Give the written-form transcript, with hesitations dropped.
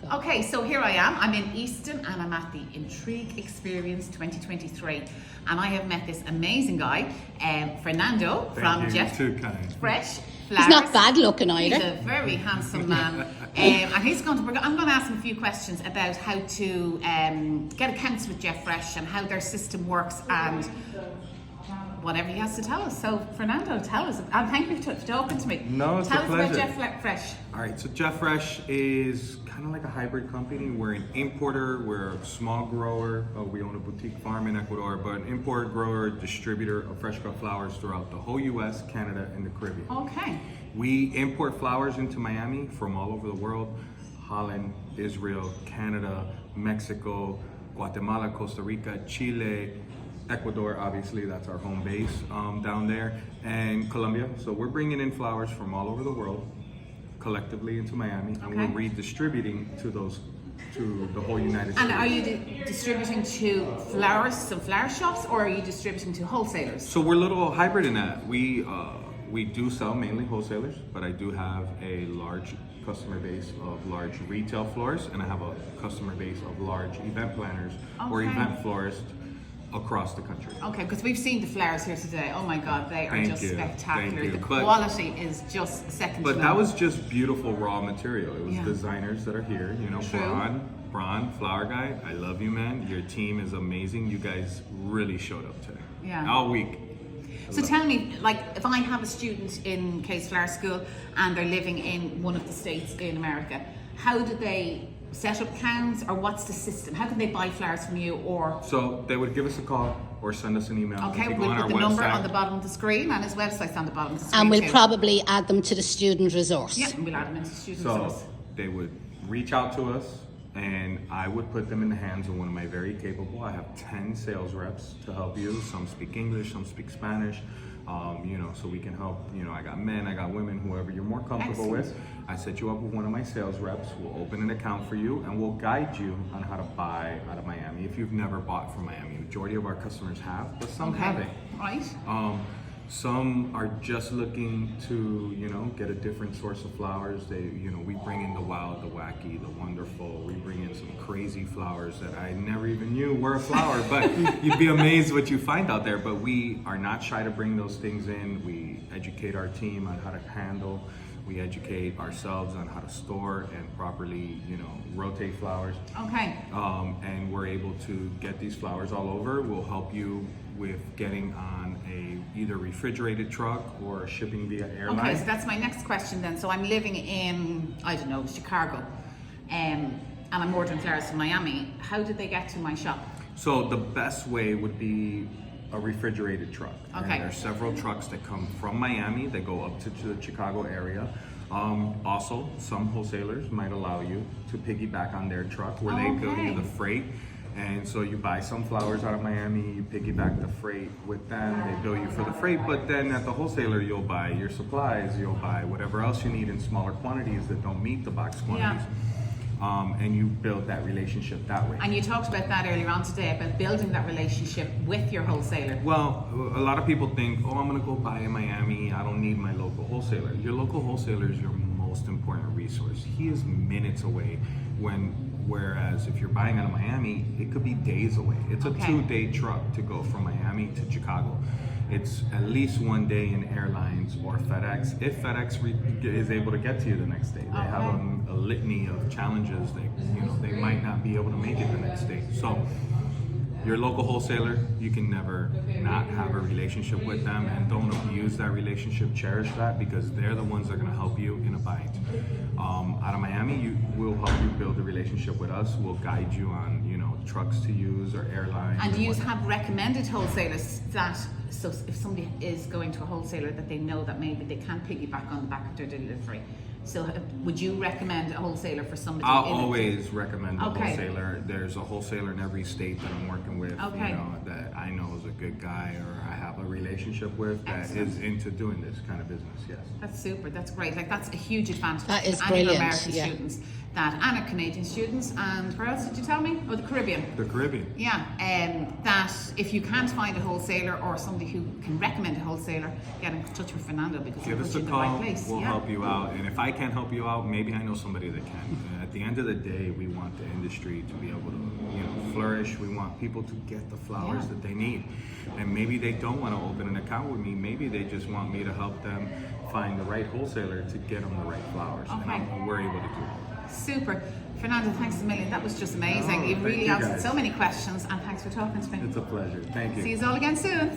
Okay, so here I am. I'm in Easton and I'm at the Intrigue Experience 2023. And I have met this amazing guy, Fernando from Fresh Flower. He's not bad looking either. He's a very handsome man. And I'm going to ask him a few questions about how to get accounts with Jeff Fresh and how their system works and whatever he has to tell us. So, Fernando, tell us. And thank you for talking to me. No, it's tell a us pleasure. about Jeff Fresh. All right, so Jeff Fresh is kind of like a hybrid company. We're an importer, we're a small grower. We own a boutique farm in Ecuador, but an importer, grower, distributor of fresh cut flowers throughout the whole US, Canada, and the Caribbean. Okay. We import flowers into Miami from all over the world: Holland, Israel, Canada, Mexico, Guatemala, Costa Rica, Chile, Ecuador, obviously that's our home base down there, and Colombia. So we're bringing in flowers from all over the world collectively into Miami, and we're redistributing to the whole United States. And are you distributing to florists and flower shops, or are you distributing to wholesalers? So we're a little hybrid in that. We do sell mainly wholesalers, but I do have a large customer base of large retail florists, and I have a customer base of large event planners or event florists across the country. Okay, because we've seen the flowers here today. Oh my God, they are just spectacular. The But quality is just second to none. But that was just beautiful raw material. It was designers that are here. You know, True. Bron, flower guy, I love you, man. Your team is amazing. You guys really showed up today. Yeah. All week. So tell me, like, if I have a student in Case Flower School and they're living in one of the states in America, how do they set up accounts, or what's the system? How can they buy flowers from you, or? So they would give us a call or send us an email. Okay, we'll we'll put the number on the bottom of the screen, and his website's on the bottom of the screen. And we'll too. probably add them to the student resource. Yeah, and we'll add them into student So resource. they would reach out to us, and I would put them in the hands of one of my very capable. I have 10 sales reps to help you. Some speak English, some speak Spanish. You know, so we can help. You know, I got men, I got women, whoever you're more comfortable with. I set you up with one of my sales reps. We'll open an account for you, and we'll guide you on how to buy out of Miami. If you've never bought from Miami, the majority of our customers have, but some haven't. Right. Some are just looking to, you know, get a different source of flowers. We bring in the wild, the wacky, the wonderful. We bring in some crazy flowers that I never even knew were a flower, but you'd be amazed what you find out there. But we are not shy to bring those things in. We educate our team on how to handle. We educate ourselves on how to store and properly, you know, rotate flowers. Okay. And we're able to get these flowers all over. We'll help you with getting on a either refrigerated truck or shipping via airline. Okay, so that's my next question then. So I'm living in, I don't know, Chicago, and I'm ordering flowers from Miami. How did they get to my shop? So the best way would be a refrigerated truck. Okay. And there's several trucks that come from Miami that go up to the Chicago area. Also, some wholesalers might allow you to piggyback on their truck where they bill you the freight. And so you buy some flowers out of Miami, you piggyback the freight with them, they bill you for the freight, but then at the wholesaler you'll buy your supplies, you'll buy whatever else you need in smaller quantities that don't meet the box quantities. And you build that relationship that way. And you talked about that earlier on today, about building that relationship with your wholesaler. Well, a lot of people think, oh, I'm gonna go buy in Miami, I don't need my local wholesaler. Your local wholesaler is your most important resource. He is minutes away, whereas if you're buying out of Miami, it could be days away. It's a 2-day truck to go from Miami to Chicago. It's at least 1 day in airlines or FedEx, if FedEx is able to get to you the next day. They have a litany of challenges that, you know, they might not be able to make it the next day. So your local wholesaler, you can never not have a relationship with them, and don't abuse that relationship. Cherish that, because they're the ones that are going to help you in a bind. Out of Miami, we'll help you build a relationship with us. We'll guide you on, you know, trucks to use or airlines. And do you have recommended wholesalers that, so if somebody is going to a wholesaler that they know that maybe they can piggyback on the back of their delivery, so would you recommend a wholesaler for somebody? I'll always recommend a Okay. wholesaler. There's a wholesaler in every state that I'm working with, Okay. you know, that I know is a good guy or I have a relationship with that is into doing this kind of business, yes. That's super, that's great. Like, that's a huge advantage That is to any brilliant, American yeah. students. that, and our Canadian students, and where else did you tell me? Oh, the Caribbean. The Caribbean. Yeah, that if you can't find a wholesaler or somebody who can recommend a wholesaler, get in touch with Fernando because he'll Give put us you a in the right call. place. We'll Yeah. help you out. And if I can't help you out, maybe I know somebody that can. At the end of the day, we want the industry to be able to, flourish. We want people to get the flowers Yeah. that they need. And maybe they don't want to open an account with me. Maybe they just want me to help them find the right wholesaler to get them the right flowers. Okay. And we're able to do it. Super. Fernando, thanks a million. That was just amazing. Oh, You thank really you, answered guys. so many questions, and thanks for talking to me. It's a pleasure. Thank you. See you all again soon.